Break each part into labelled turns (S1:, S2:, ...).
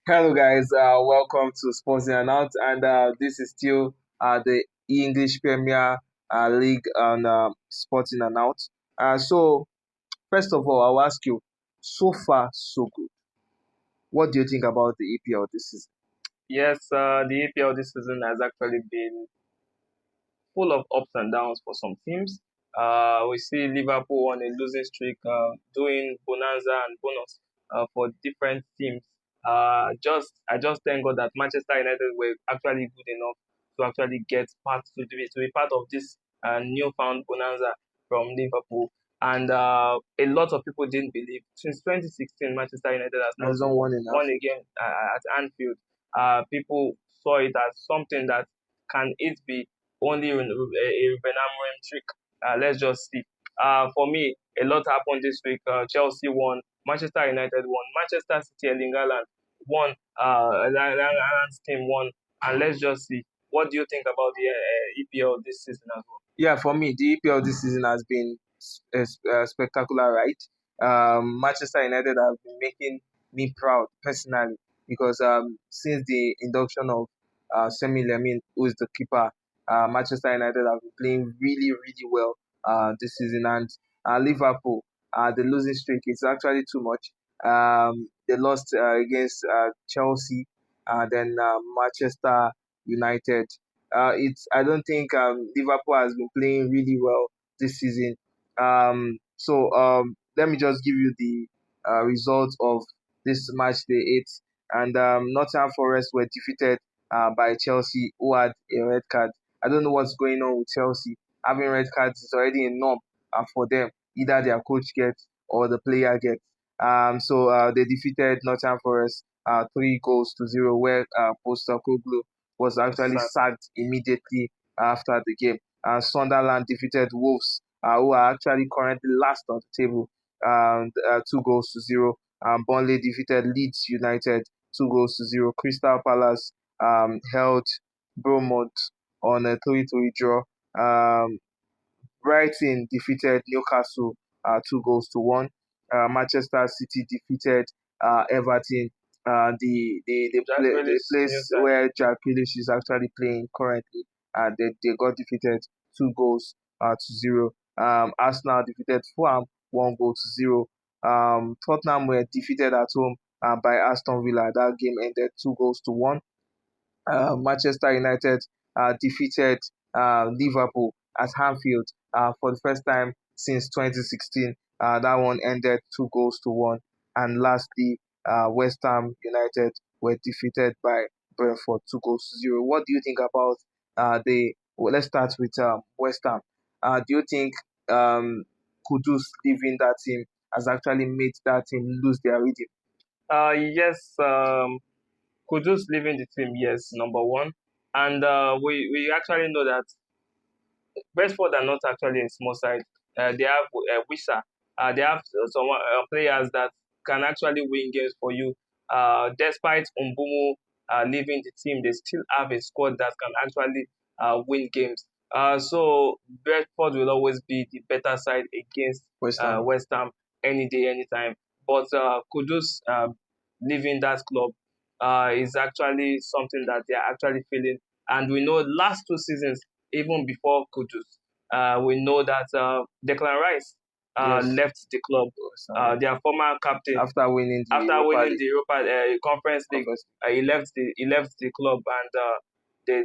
S1: Hello, guys. Welcome to Sports In and Out, and this is still the English Premier League on Sports In and Out. So, first of all, I'll ask you, so far, so good. What do you think about the EPL this season?
S2: Yes, the APL this season has actually been full of ups and downs for some teams. We see Liverpool on a losing streak, doing bonanza and bonus for different teams. I just thank God that Manchester United were actually good enough to actually get part to be part of this newfound bonanza from Liverpool. And a lot of people didn't believe since 2016 Manchester United has not
S1: Has done one enough.
S2: won again at Anfield. People saw it as something that can it be only a Benamourim trick. Let's just see. For me, a lot happened this week. Chelsea won, Manchester United won, Manchester City, Erling Haaland won, Haaland's team won, and let's just see. What do you think about the EPL this season as well?
S1: Yeah, for me, the EPL this season has been a spectacular ride. Manchester United have been making me proud personally because since the induction of Semi Lemin, who is the keeper, Manchester United have been playing really, really well this season. And Liverpool, the losing streak is actually too much. They lost against Chelsea, then Manchester United. It's I don't think Liverpool has been playing really well this season. Let me just give you the results of this match day eight. And Nottingham Forest were defeated by Chelsea, who had a red card. I don't know what's going on with Chelsea. Having red cards is already a norm for them. Either their coach gets or the player gets. They defeated Nottingham Forest 3 goals to 0, where Postecoglou was actually sacked immediately after the game. Sunderland defeated Wolves, who are actually currently last on the table, 2 goals to 0. Burnley defeated Leeds United 2 goals to 0. Crystal Palace held Bournemouth on a 3-3 draw. Brighton defeated Newcastle 2 goals to 1. Manchester City defeated Everton. The place where Jack Grealish is actually playing currently, they got defeated 2 goals to 0. Arsenal defeated Fulham 1 goal to 0. Tottenham were defeated at home by Aston Villa. That game ended 2 goals to 1. Manchester United defeated Liverpool at Anfield for the first time since 2016. That one ended 2 goals to 1. And lastly, West Ham United were defeated by Brentford 2 goals to 0. What do you think about well, let's start with West Ham. Do you think Kudus leaving that team has actually made that team lose their rhythm?
S2: Yes, Kudus leaving the team, yes, number one. And we actually know that Brentford are not actually a small side. They have Wisa. They have some players that can actually win games for you. Despite Umbumu leaving the team, they still have a squad that can actually win games. So Brentford will always be the better side against West Ham any day, anytime. But Kudus leaving that club is actually something that they are actually feeling. And we know last 2 seasons, even before Kudus, we know that Declan Rice left the club. Their former captain,
S1: After winning
S2: the Europa Conference League, he left the club, and they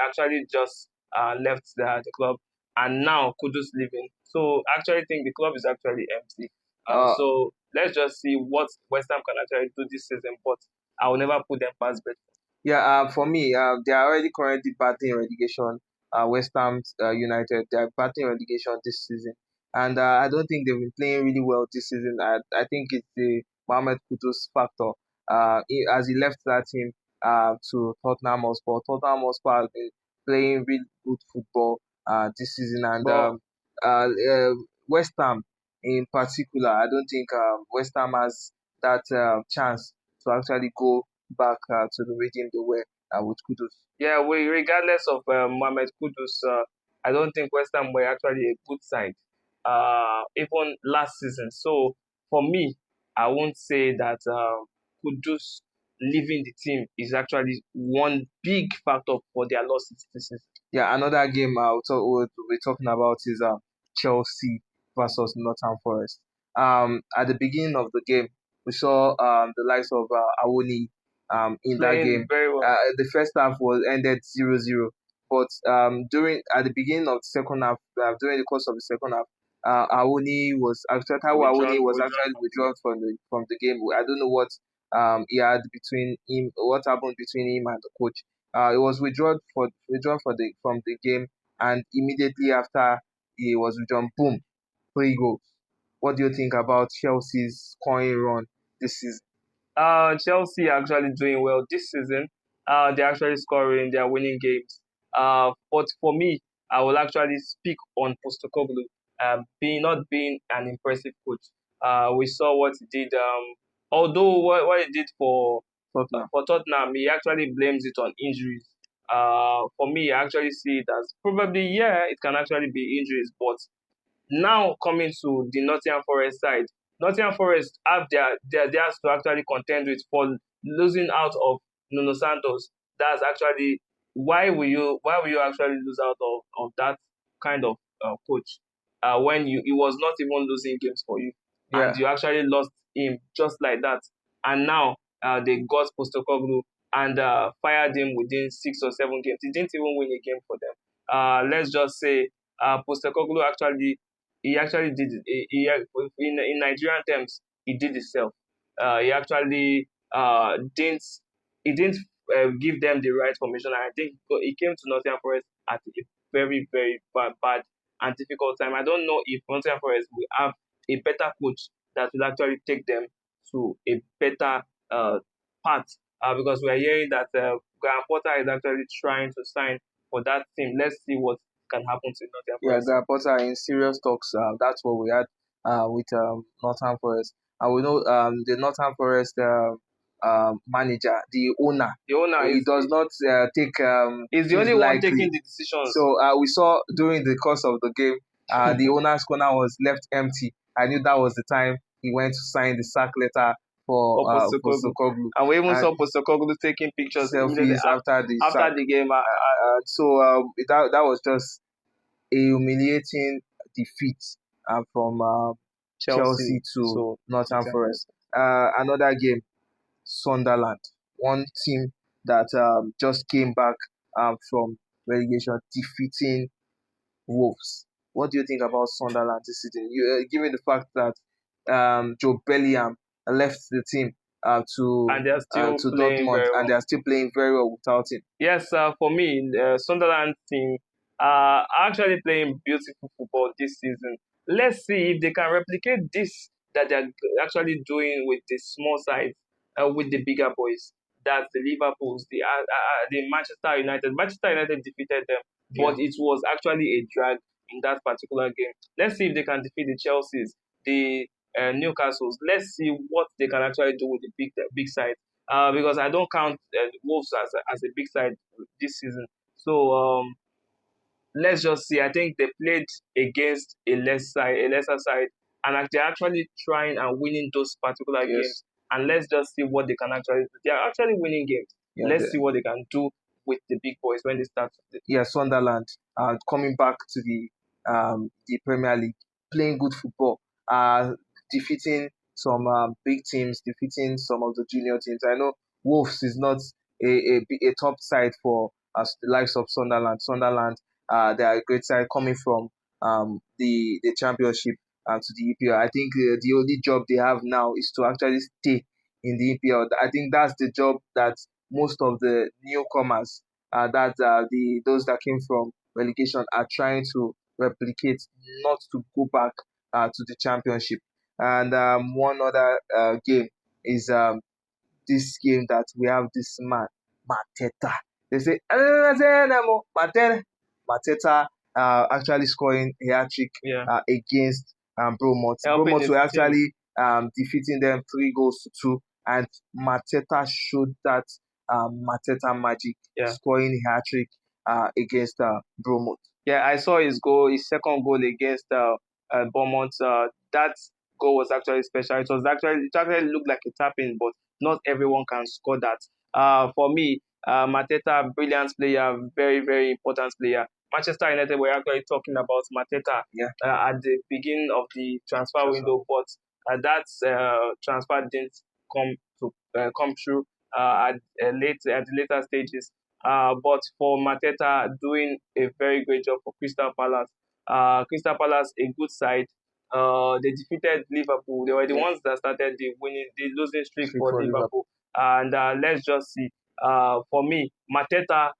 S2: actually just left the club, and now Kudus leaving. So actually think the club is actually empty. So let's just see what West Ham can actually do this season, but I will never put them past Brentford.
S1: Yeah, for me, they are already currently battling relegation. West Ham United, they are battling relegation this season, and I don't think they've been playing really well this season. I think it's the Mohamed Kudus factor. As he left that team to Tottenham Hotspur. Tottenham Hotspur has been playing really good football this season, and West Ham in particular, I don't think West Ham has that chance to actually go back to the region they were with Kudus.
S2: Yeah, regardless of Mohamed Kudus, I don't think West Ham were actually a good side, even last season. So for me, I won't say that Kudus leaving the team is actually one big factor for their losses this season.
S1: Yeah, another game we'll be talking about is Chelsea versus Nottingham Forest. At the beginning of the game, we saw the likes of Awoni in that
S2: Playing
S1: game.
S2: very well.
S1: The first half was ended 0-0, but during at the beginning of the second half, during the course of the second half, Awoni was actually Taiwo Awoni was
S2: Withdrawn
S1: actually
S2: from the
S1: withdrawn from the game. I don't know what he had between him, what happened between him and the coach. He was withdrawn for the from the game, and immediately after he was withdrawn, boom, 3 goals. What do you think about Chelsea's scoring run this season?
S2: Chelsea are actually doing well this season. They're actually scoring, they're winning games. But for me, I will actually speak on Postecoglou being not being an impressive coach. We saw what he did. Although what he did
S1: Tottenham.
S2: for Tottenham, he actually blames it on injuries. For me, I actually see it as probably yeah, it can actually be injuries, but now coming to the Nottingham Forest side, Nottingham Forest have their theirs to actually contend with for losing out of Nuno Santos. That's actually why will you actually lose out of that kind of coach when you he was not even losing games for you and
S1: Yeah,
S2: you actually lost him just like that, and now they got Postecoglou and fired him within 6 or 7 games. He didn't even win a game for them. Let's just say Postecoglou actually he actually did it. In Nigerian terms, he did himself. He actually didn't give them the right formation. And I think he came to Nottingham Forest at a very bad and difficult time. I don't know if Nottingham Forest will have a better coach that will actually take them to a better path. Because we are hearing that Graham Potter is actually trying to sign for that team. Let's see what can happen to Nottingham
S1: yeah,
S2: Forest.
S1: Graham Potter in serious talks. That's what we had with Nottingham Forest, and we know the Nottingham Forest manager, the owner,
S2: The owner
S1: he does not take
S2: is the
S1: things
S2: only one taking
S1: lightly.
S2: the decisions
S1: So we saw during the course of the game, the owner's corner was left empty. I knew that was the time he went to sign the sack letter
S2: for
S1: for
S2: Postecoglou.
S1: Sokoglu
S2: And we even
S1: and
S2: saw Postecoglou taking pictures immediately
S1: selfies after the sack.
S2: after the game.
S1: So that was just a humiliating defeat from
S2: Chelsea
S1: Chelsea to
S2: to
S1: Nottingham
S2: Nottingham
S1: Forest.
S2: Forest.
S1: Another game, Sunderland, one team that just came back from relegation, defeating Wolves. What do you think about Sunderland this season? Given the fact that Joe Bellingham left the team
S2: And they're still
S1: to
S2: playing
S1: Dortmund,
S2: very
S1: and
S2: well.
S1: they are still playing very well without him.
S2: Yes, for me, Sunderland team are actually playing beautiful football this season. Let's see if they can replicate this that they're actually doing with the small sides, with the bigger boys. That's the Liverpools, the Manchester United. Manchester United defeated them,
S1: Yeah.
S2: but it was actually a drag in that particular game. Let's see if they can defeat the Chelseas, the Newcastles. Let's see what they can actually do with the big side because I don't count Wolves as a big side this season. So let's just see. I think they played against a lesser side, and they're actually trying and winning those particular
S1: Yes.
S2: games. And let's just see what they can actually do. They are actually winning games.
S1: Yeah.
S2: Let's see what they can do with the big boys when they start.
S1: Yeah, Sunderland coming back to the Premier League, playing good football, defeating some big teams, defeating some of the junior teams. I know Wolves is not a top side for us, the likes of Sunderland. Sunderland, they are a great side coming from the Championship to the EPL. I think the only job they have now is to actually stay in the EPL. I think that's the job that most of the newcomers that the those that came from relegation are trying to replicate, not to go back to the championship. And one other game is this game that we have this man Mateta. They say Mateta. Mateta actually scoring a hat trick
S2: Yeah,
S1: against Bromont.
S2: helping
S1: Bromont
S2: his
S1: were
S2: team.
S1: actually defeating them 3 goals to 2, and Mateta showed that Mateta magic,
S2: Yeah.
S1: scoring a hat trick against Bromont.
S2: Yeah, I saw his goal, his second goal against Bournemouth. That goal was actually special. It actually looked like a tap in, but not everyone can score that. For me, Mateta, brilliant player, very very important player. Manchester United were actually talking about Mateta
S1: Yeah,
S2: at the beginning of the transfer
S1: transfer.
S2: window, but that transfer didn't come to come true at the later stages. But for Mateta doing a very great job for Crystal Palace. Crystal Palace, a good side. They defeated Liverpool. They were the
S1: Yeah,
S2: ones that started the losing streak
S1: streak
S2: for
S1: for Liverpool.
S2: Liverpool. And let's just see. For me, Mateta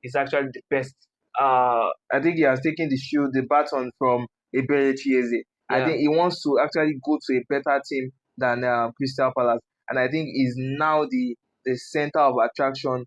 S2: is actually the best.
S1: I think he has taken the baton from Eberechi Eze. I
S2: Yeah,
S1: think he wants to actually go to a better team than Crystal Palace, and I think he's now the center of attraction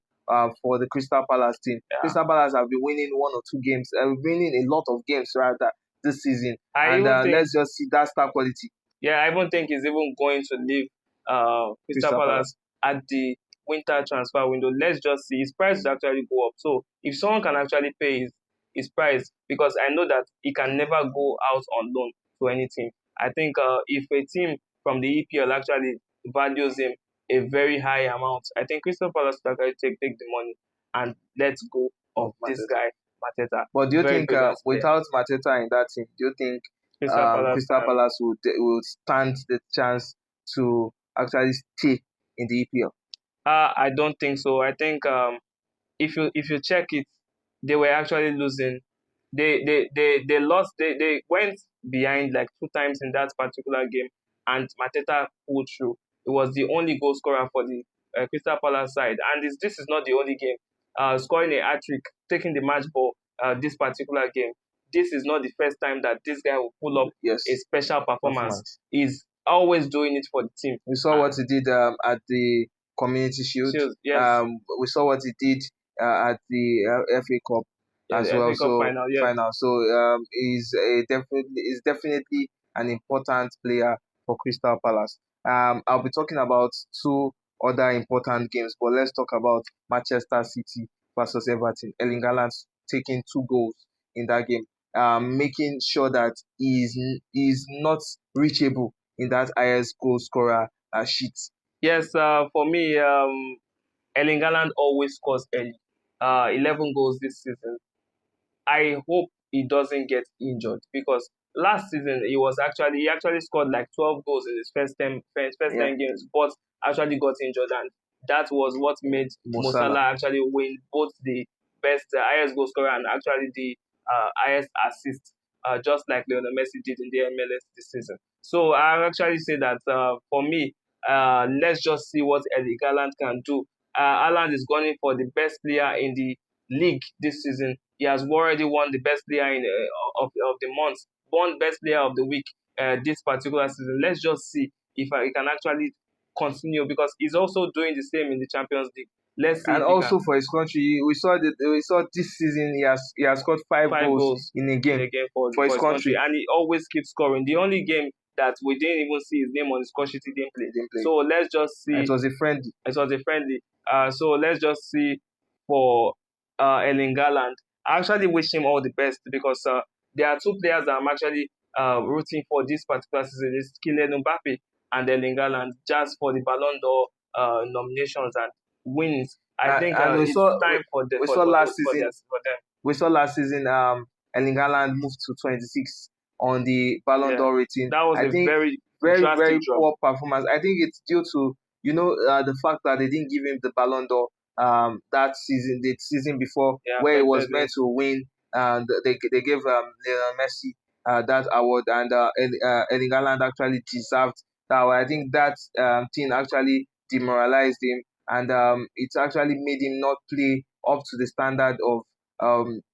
S1: for the Crystal Palace team.
S2: yeah.
S1: Crystal Palace have been winning one or two games, winning a lot of games rather this season,
S2: I
S1: and
S2: even think
S1: let's just see that star quality.
S2: Yeah, I even think he's even going to leave Crystal
S1: Crystal
S2: Palace
S1: Palace.
S2: at the winter transfer window. Let's just see. His price will actually go up. So if someone can actually pay his price, because I know that he can never go out on loan to any team. I think if a team from the EPL actually values him a very high amount, I think Crystal Palace will actually take the money and let's go of
S1: Of
S2: this
S1: Mateta.
S2: guy, Mateta.
S1: But do you
S2: Very
S1: think
S2: brilliant player.
S1: without Mateta in that team, do you think
S2: Crystal Palace.
S1: Crystal Palace would stand the chance to actually stay in the EPL?
S2: I don't think so. I think if you check it, they were actually losing. They lost. They went behind like two times in that particular game, and Mateta pulled through. It was the only goal scorer for the Crystal Palace side, and this is not the only game. Scoring a hat trick, taking the match ball. This particular game. This is not the first time that this guy will pull up a
S1: Yes,
S2: special performance.
S1: performance.
S2: He's always doing it for the team.
S1: We saw what he did at the Community Shield.
S2: Yes,
S1: We saw what he did at the FA Cup
S2: yeah,
S1: as
S2: the
S1: well.
S2: FA Cup
S1: So
S2: final. Yes.
S1: final. So he's definitely an important player for Crystal Palace. I'll be talking about two other important games, but let's talk about Manchester City versus Everton. Erling Haaland taking two goals in that game, making sure that he's not reachable in that highest goal scorer sheet.
S2: Yes, for me, Erling Haaland always scores early. 11 goals this season. I hope he doesn't get injured because last season he actually scored like 12 goals in his first
S1: Yeah,
S2: 10 games, but actually got injured, and that was what made
S1: Mo
S2: Mo
S1: Salah.
S2: Salah actually win both the best highest goal scorer and actually the highest assist, just like Lionel Messi did in the MLS this season. So I actually say that for me, let's just see what Erling Haaland can do. Haaland is gunning for the best player in the league this season. He has already won the best player of the month, won best player of the week this particular season. Let's just see if he can actually continue because he's also doing the same in the Champions League. Let's see
S1: And
S2: if he can.
S1: also for his country, we saw this season he has scored five
S2: Five
S1: goals
S2: goals
S1: in a
S2: in
S1: game
S2: a game for
S1: for his
S2: for his country,
S1: country.
S2: and he always keeps scoring. The only game that we didn't even see his name on the score sheet, he didn't
S1: He
S2: play.
S1: didn't play.
S2: So let's just
S1: It
S2: see.
S1: was a friendly.
S2: It was a friendly. So let's just see for Erling Haaland. I actually wish him all the best because there are two players that I'm actually rooting for this particular season. It's Kylian Mbappe and Erling Haaland just for the Ballon d'Or nominations and wins. I think
S1: And we
S2: it's
S1: saw
S2: time for
S1: we saw last season
S2: for them.
S1: we saw last season Erling Haaland moved to 26 on the Ballon
S2: Yeah,
S1: d'Or rating.
S2: that was
S1: I
S2: a
S1: think
S2: very
S1: very
S2: drastic
S1: very
S2: drop.
S1: poor performance. I think it's due to the fact that they didn't give him the Ballon d'Or that season, the season before,
S2: Yeah,
S1: where he was
S2: affected
S1: meant
S2: him.
S1: to win, and they gave Lionel Messi that award, and Erling Haaland actually deserved that award. I think that thing actually demoralized him, and it actually made him not play up to the standard of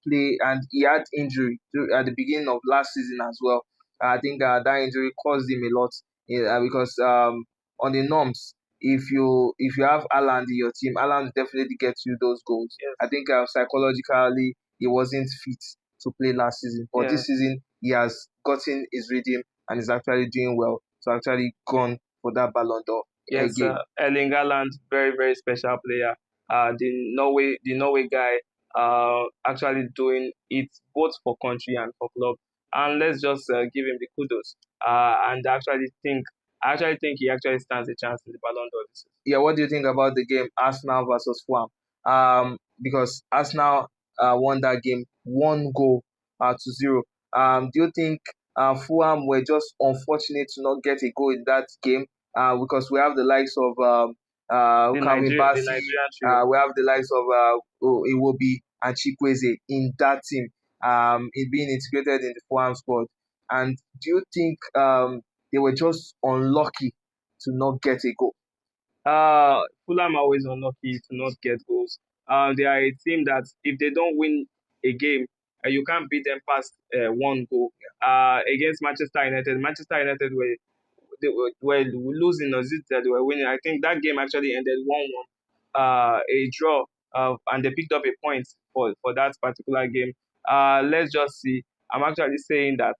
S1: play, and he had injury at the beginning of last season as well. I think that injury caused him a lot, because on the norms, if you have Alan in your team, Alan definitely gets you those goals. I
S2: Yes,
S1: think psychologically he wasn't fit to play last season, but
S2: yeah.
S1: this season he has gotten his rhythm and is actually doing well. So actually gone for that Ballon d'Or
S2: Yes,
S1: again.
S2: Erling Haaland, very very special player. The Norway guy, actually doing it both for country and for club. And let's just give him the kudos. and I actually think he actually stands a chance in the Ballon d'Or this season.
S1: Yeah, what do you think about the game Arsenal versus Fulham? Because Arsenal won that game 1 goal to zero. Do you think Fulham were just unfortunate to not get a goal in that game? Because we have the likes of Kami
S2: The
S1: Basi,
S2: Nigerian trio.
S1: we have the likes of Iwobi and Chikweze in that team, in being integrated in the Fulham squad. And do you think they were just unlucky to not get a goal?
S2: Fulham are always unlucky to not get goals. They are a team that if they don't win a game, you can't beat them past 1 goal. Against Manchester United, Manchester United were losing, or is it that they were winning? I think that game actually ended 1-1, a draw, and they picked up a point for that particular game. Let's just see. I'm actually saying that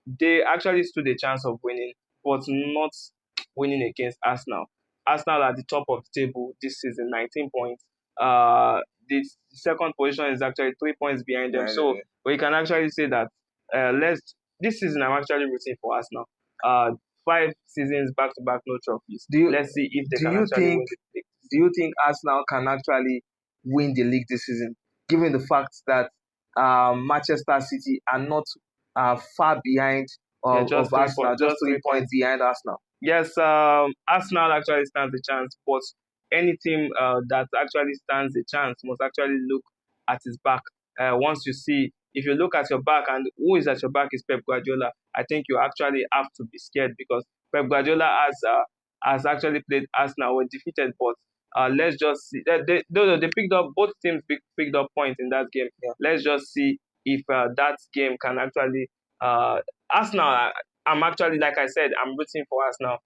S2: they actually stood a chance of winning, but not winning against Arsenal. Arsenal are at the top of the table this season, 19 points. The second position is actually 3 points behind them. So we can actually say that let's this season I'm actually rooting for Arsenal. 5 seasons back to back, no trophies. Let's see if they
S1: do
S2: can
S1: you
S2: actually
S1: think
S2: win the league.
S1: do you think Arsenal can actually win the league this season, given the fact that Manchester City are not far behind
S2: Yeah,
S1: of
S2: just three
S1: Arsenal,
S2: points.
S1: just
S2: Just
S1: three
S2: 3 points.
S1: points behind Arsenal?
S2: Yes, Arsenal actually stands a chance, but any team that actually stands a chance must actually look at his back. Once you see, if you look at your back and who is at your back is Pep Guardiola, I think you actually have to be scared because Pep Guardiola has actually played Arsenal were defeated, but let's just see. They picked up both teams picked up points in that game.
S1: Yeah.
S2: Let's just see if that game can actually Arsenal. I'm actually, like I said, I'm rooting for Arsenal,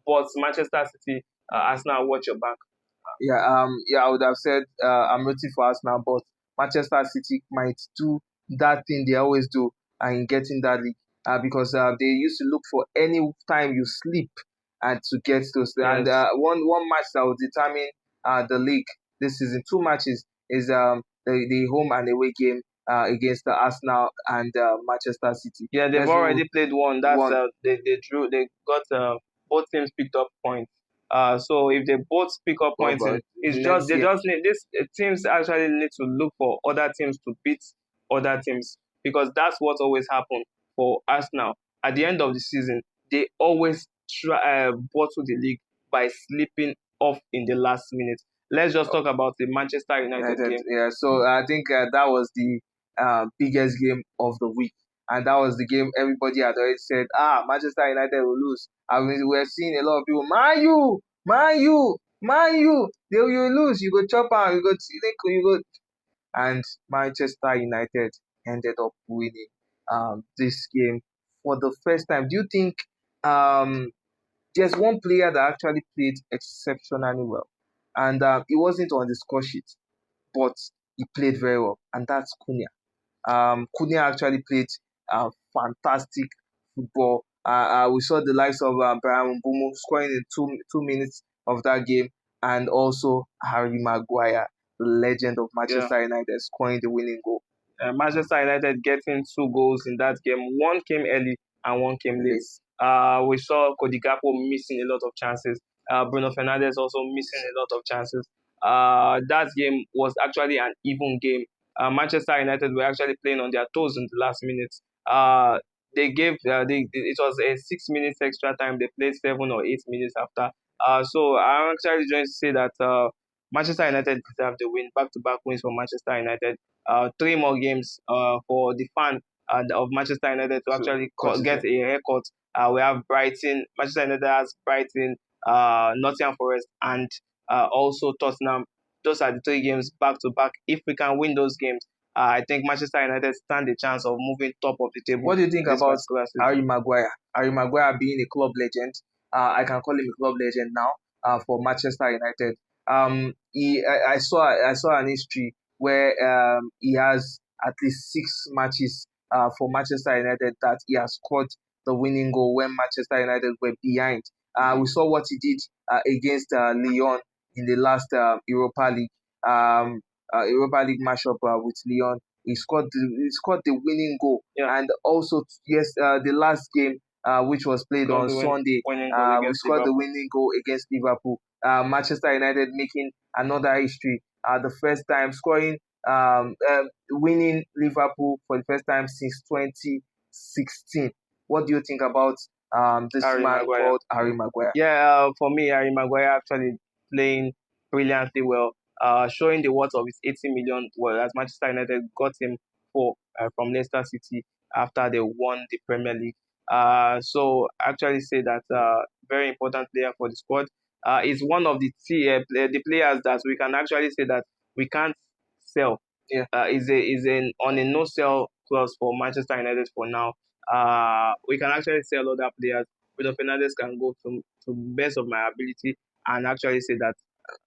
S2: but Manchester City, Arsenal, watch your back.
S1: I would have said I'm rooting for Arsenal, but Manchester City might do that thing they always do in getting that league, because they used to look for any time you sleep and to get those. And
S2: Yes.
S1: one match that will determine the league this season, two matches is the home and away game against the Arsenal and Manchester City.
S2: Yeah, they've
S1: Let's
S2: already played one. That's
S1: one.
S2: they drew. They got both teams picked up points. So if they both pick up points,
S1: But
S2: and it's just
S1: next
S2: they
S1: game.
S2: just need this teams actually need to look for other teams to beat other teams because that's what always happens for Arsenal. At the end of the season, they always try bottle the league by slipping off in the last minute. Let's just talk about the Manchester United game.
S1: Yeah, so I think that was the biggest game of the week. And that was the game everybody had already said, Manchester United will lose. I mean, we're seeing a lot of people, Man U, they will lose. You go chop out, you go. And Manchester United ended up winning this game for the first time. Do you think um, there's one player that actually played exceptionally well? And he wasn't on the score sheet, but he played very well, and that's Cunha. Cunha actually played fantastic football. We saw the likes of Brian Mbumo scoring in 2 minutes of that game, and also Harry Maguire, the legend of Manchester United, scoring the winning goal.
S2: Manchester United getting 2 goals in that game. One came early and one came late. We saw Cody Gakpo missing a lot of chances. Bruno Fernandes also missing a lot of chances. That game was actually an even game. Manchester United were actually playing on their toes in the last minute. They gave it was a 6 minutes extra time. They played 7 or 8 minutes after. So I'm actually going to say that Manchester United deserved the win. Back-to-back wins for Manchester United. 3 more games for the fan of Manchester United to actually get a haircut. We have Brighton. Manchester United has Brighton, Nottingham Forest, and also Tottenham. Those are the 3 games back to back. If we can win those games, I think Manchester United stand a chance of moving top of the table.
S1: What do you think about
S2: Harry
S1: Maguire? Harry Maguire being a club legend. I can call him a club legend now for Manchester United. I saw an history where he has at least 6 matches for Manchester United that he has scored the winning goal when Manchester United were behind. We saw what he did against Lyon in the last Europa League matchup with Lyon. He scored the winning goal, and also yes, the last game which was played
S2: Scored
S1: on
S2: the
S1: Sunday.
S2: winning goal
S1: We
S2: against
S1: scored the
S2: Liverpool.
S1: winning goal against Liverpool. Manchester United making another history. The first time scoring, winning Liverpool for the first time since 2016. What do you think about this
S2: Harry
S1: man
S2: Maguire.
S1: called Harry Maguire?
S2: Yeah, for me, Harry Maguire actually playing brilliantly well, showing the worth of his 80 million. Well, as Manchester United got him for from Leicester City after they won the Premier League. So actually say that very important player for the squad. Is one of the players that we can actually say that we can't sell.
S1: Yeah.
S2: Is on a no sell clause for Manchester United for now. We can actually sell other players. Bruno Fernandes can go to best of my ability and actually say that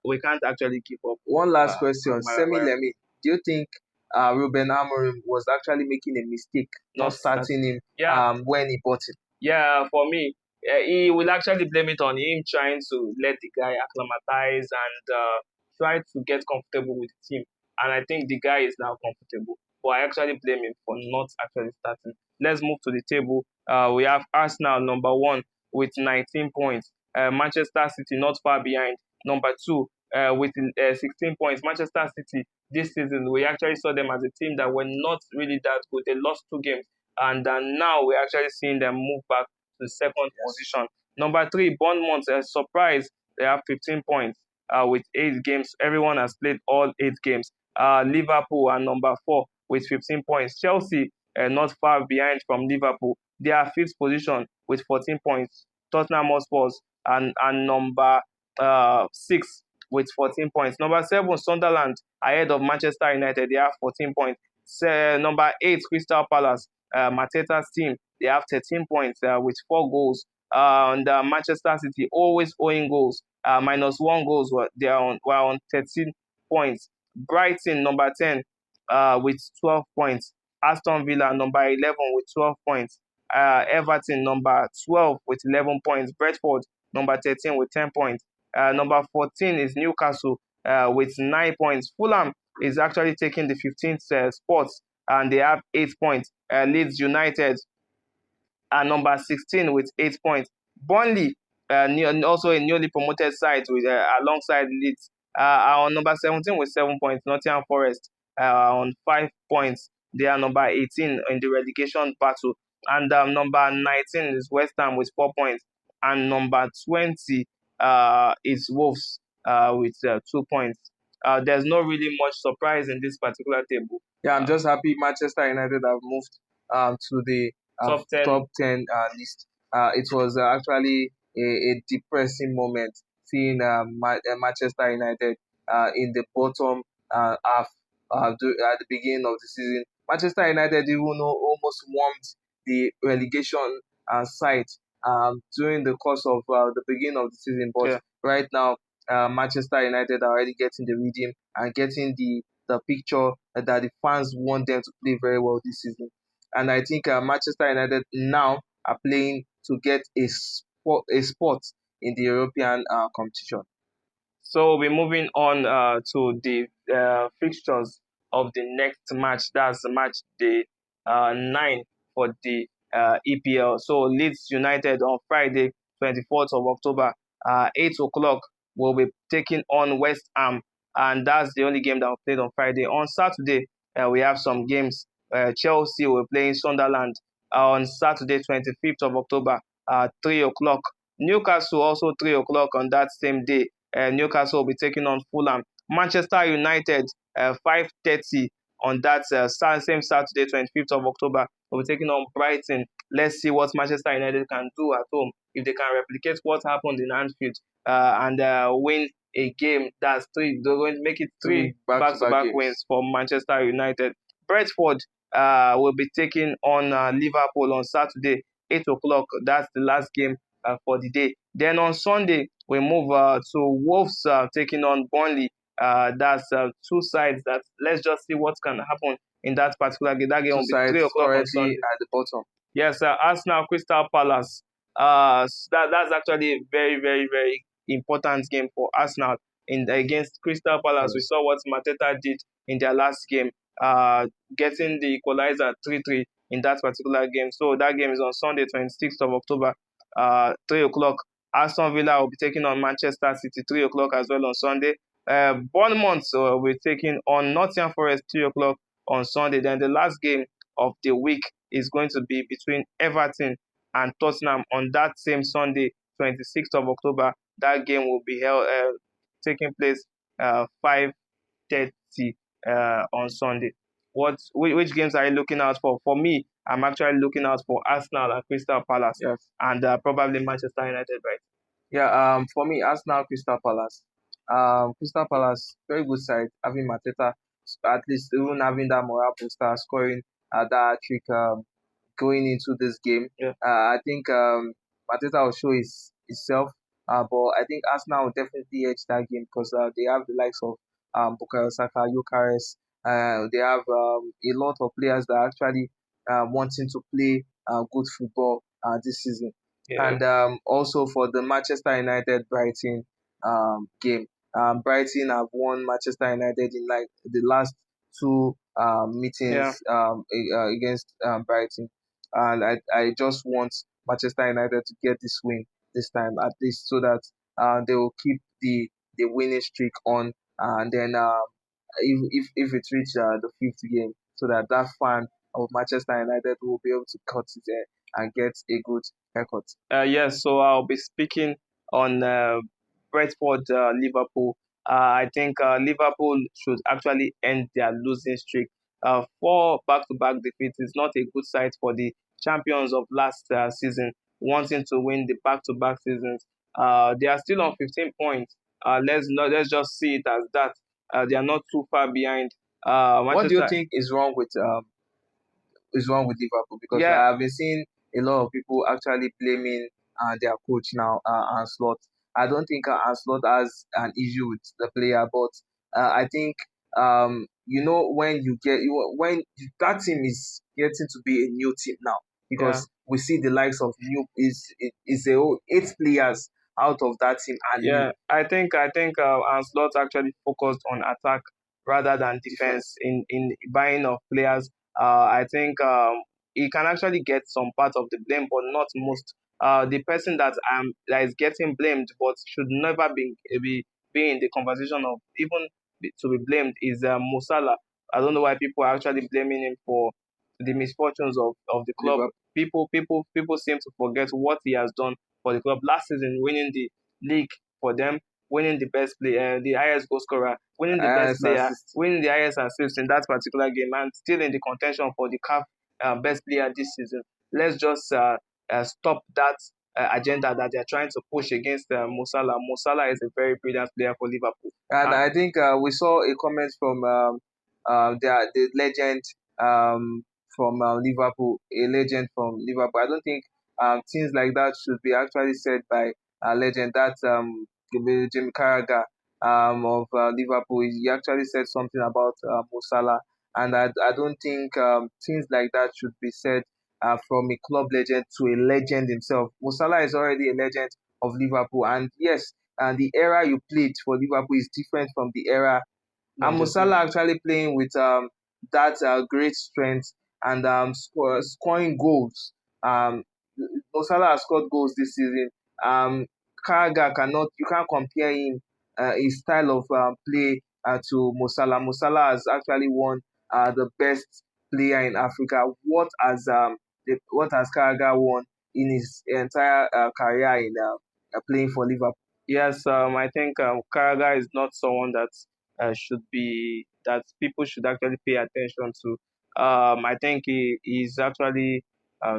S2: we can't actually keep up
S1: One last question, Semi
S2: Maguire
S1: Lemi. Do you think Ruben Amorim was actually making a mistake not
S2: not
S1: starting him
S2: yeah.
S1: when he bought him?
S2: Yeah, for me, he will actually blame it on him trying to let the guy acclimatize and try to get comfortable with the team. And I think the guy is now comfortable. But I actually blame him for not actually starting. Let's move to the table. We have Arsenal number one with 19 points. Manchester City not far behind. Number two with 16 points. Manchester City this season, we actually saw them as a team that were not really that good. They lost 2 games and now we're actually seeing them move back to second position. Number three, Bournemouth, a surprise, they have 15 points with 8 games. Everyone has played all 8 games. Liverpool are number four with 15 points. Chelsea, not far behind from Liverpool. They are fifth position with 14 points. Tottenham Hotspur and number six with 14 points. Number seven, Sunderland, ahead of Manchester United. They have 14 points. Number eight, Crystal Palace, Mateta's team, they have 13 points with 4 goals. And Manchester City always owing goals, minus 1 goals. Were on 13 points. Brighton number 10 with 12 points. Aston Villa number 11 with 12 points. Everton number 12 with 11 points. Brentford number 13 with 10 points. Number 14 is Newcastle with 9 points. Fulham is actually taking the 15th spot and they have 8 points. Leeds United are number 16 with 8 points. Burnley, also a newly promoted side with alongside Leeds, are on number 17 with 7 points. Nottingham Forest on 5 points. They are number 18 in the relegation battle. And number 19 is West Ham with 4 points. And number 20 is Wolves with 2 points. There's no really much surprise in this particular table.
S1: Yeah, I'm just happy Manchester United have moved to the
S2: Top 10.
S1: top 10 list. It was actually a depressing moment seeing Manchester United in the bottom half at the beginning of the season. Manchester United even almost warmed the relegation side during the course of the beginning of the season, but
S2: Yeah.
S1: right now Manchester United are already getting the rhythm and getting the picture that the fans want them to play very well this season. And I think Manchester United now are playing to get a spot in the European competition.
S2: So we're moving on to the fixtures of the next match. That's match day 9 for the EPL. So Leeds United on Friday, 24th of October, 8 o'clock, will be taking on West Ham. And that's the only game that will played on Friday. On Saturday, we have some games. Chelsea will play in Sunderland on Saturday, 25th of October, 3 o'clock. Newcastle also 3 o'clock on that same day. Newcastle will be taking on Fulham. Manchester United, 5:30 on that same Saturday, 25th of October, will be taking on Brighton. Let's see what Manchester United can do at home if they can replicate what happened in Anfield and win a game. That's three. They're going to make it three back-to-back wins for Manchester United. Brentford will be taking on Liverpool on Saturday, 8 o'clock. That's the last game for the day. Then on Sunday, we move to Wolves taking on Burnley. That's two sides that let's just see what can happen in that particular game. That game will be 3 o'clock on Sunday.
S1: At the bottom.
S2: Yes, Arsenal Crystal Palace. That's actually a very, very, very important game for Arsenal against Crystal Palace. We saw what Mateta did in their last game, getting the equalizer 3-3 in that particular game. So that game is on Sunday, 26th of October, 3 o'clock. Aston Villa will be taking on Manchester City, 3 o'clock as well on Sunday. Bournemouth will be taking on Nottingham Forest, 3 o'clock on Sunday. Then the last game of the week is going to be between Everton and Tottenham on that same Sunday, 26th of October. That game will be held, taking place 5:30 on Sunday. Which games are you looking out for? For me, I'm actually looking out for Arsenal and Crystal Palace,
S1: Yes.
S2: and probably Manchester United, right?
S1: Yeah. For me, Arsenal, Crystal Palace. Crystal Palace, very good side. Having Mateta, at least even having that morale booster, scoring that trick going into this game.
S2: Yeah.
S1: I think Mateta will show himself, but I think Arsenal will definitely edge that game because they have the likes of Bukayo Saka, Gyökeres. They have a lot of players that are actually wanting to play good football this season.
S2: Yeah.
S1: And also for the Manchester United Brighton game, Brighton have won Manchester United in like the last two
S2: Yeah.
S1: meetings against Brighton, and I just want Manchester United to get this win this time at least so that they will keep the winning streak on, and then if it reach the fifth game, so that that fan of Manchester United will be able to cut it there and get a good haircut.
S2: Yes, so I'll be speaking on Brentford, Liverpool. I think Liverpool should actually end their losing streak. Four back-to-back defeats is not a good sight for the champions of last season, wanting to win the back-to-back seasons. They are still on 15 points. Let's just see it as that. They are not too far behind.
S1: What do you
S2: Manchester.
S1: think is wrong with Liverpool? Because
S2: Yeah,
S1: I've been seeing a lot of people actually blaming their coach now, Anslot. I don't think Anslot has an issue with the player, but I think when that team is getting to be a new team now,
S2: yeah.
S1: because we see the likes of new is a whole 8 players out of that team are new.
S2: Yeah, I think Anslot actually focused on attack rather than defense in buying of players. I think he can actually get some part of the blame, but not most. The person that is getting blamed but should never be in the conversation of even to be blamed is Mo Salah. I don't know why people are actually blaming him for the misfortunes of the club.
S1: Liverpool.
S2: People seem to forget what he has done for the club last season, winning the league for them, winning the best player, the highest goal scorer, winning the best player,
S1: Assist.
S2: winning the highest assists in that particular game, and still in the contention for the CAF best player this season. Let's just stop that agenda that they're trying to push against Mo Salah. Mo Salah is a very brilliant player for Liverpool.
S1: And
S2: Uh,
S1: I think we saw a comment from the legend from Liverpool, a legend from Liverpool. I don't think things like that should be actually said by a legend. That's Jimmy Carragher of Liverpool. He actually said something about Mo Salah, and I don't think things like that should be said from a club legend to a legend himself. Mo Salah is already a legend of Liverpool, and yes, and the era you played for Liverpool is different from the era. And Musala actually playing with that great strength and scoring goals. Musala has scored goals this season. Karaga cannot you can't compare him his style of play to Musala. Musala has actually won the best player in Africa. What has Karaga won in his entire career in playing for Liverpool?
S2: Yes, I think Karaga is not someone that should be that people should actually pay attention to. I think he is actually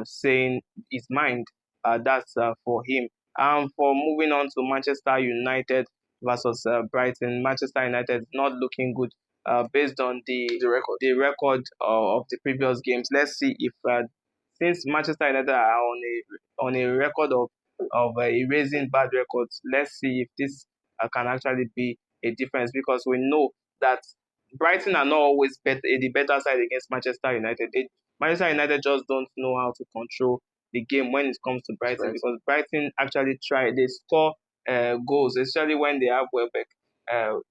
S2: saying his mind. That's for him. For moving on to Manchester United versus Brighton, Manchester United is not looking good based on
S1: The record.
S2: the record of the previous games. Let's see if since Manchester United are on a record of erasing bad records. Let's see if this can actually be a difference because we know that Brighton are not always the better side against Manchester United. Manchester United just don't know how to control the game when it comes to Brighton because Brighton actually try. They score goals, especially when they have Welbeck.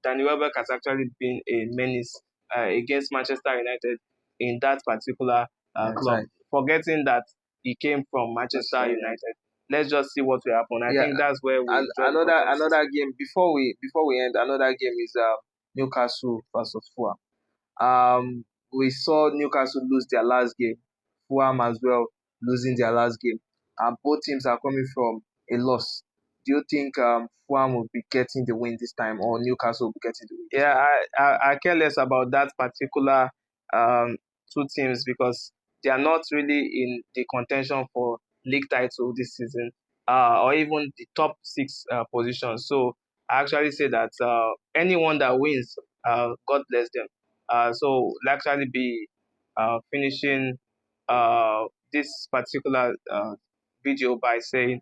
S2: Danny Welbeck has actually been a menace against Manchester United in that particular club.
S1: Time.
S2: forgetting that he came from Manchester United. Let's just see what will happen. I
S1: Yeah,
S2: think that's where we
S1: and
S2: draw the curtains.
S1: another game before we end. Another game is Newcastle versus Fulham. We saw Newcastle lose their last game, Fulham as well losing their last game, and both teams are coming from a loss. Do you think Fulham will be getting the win this time, or Newcastle will be getting the win this
S2: Yeah,
S1: time?
S2: I care less about that particular um, two teams because they are not really in the contention for league title this season, or even the top six positions. So I actually say that anyone that wins, God bless them. So we'll actually be finishing this particular video by saying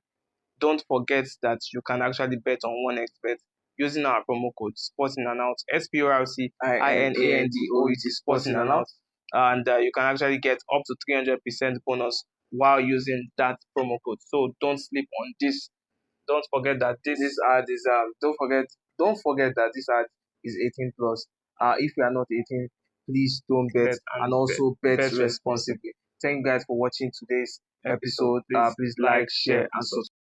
S2: don't forget that you can actually bet on one expert using our promo code Sporting and Out, SPORCINANDOET Sporting
S1: Sporting
S2: and
S1: and out.
S2: Out, and you can actually get up to 300% bonus while using that promo code. So don't sleep on this. Don't forget that
S1: This ad is don't forget that this ad is 18 plus. If you are not 18, please don't bet,
S2: bet
S1: and
S2: and
S1: also bet
S2: bet responsibly.
S1: responsibly. Thank you guys for watching today's
S2: Episode.
S1: episode.
S2: Please
S1: Please
S2: like,
S1: like,
S2: share,
S1: share,
S2: and
S1: and
S2: subscribe.
S1: subscribe.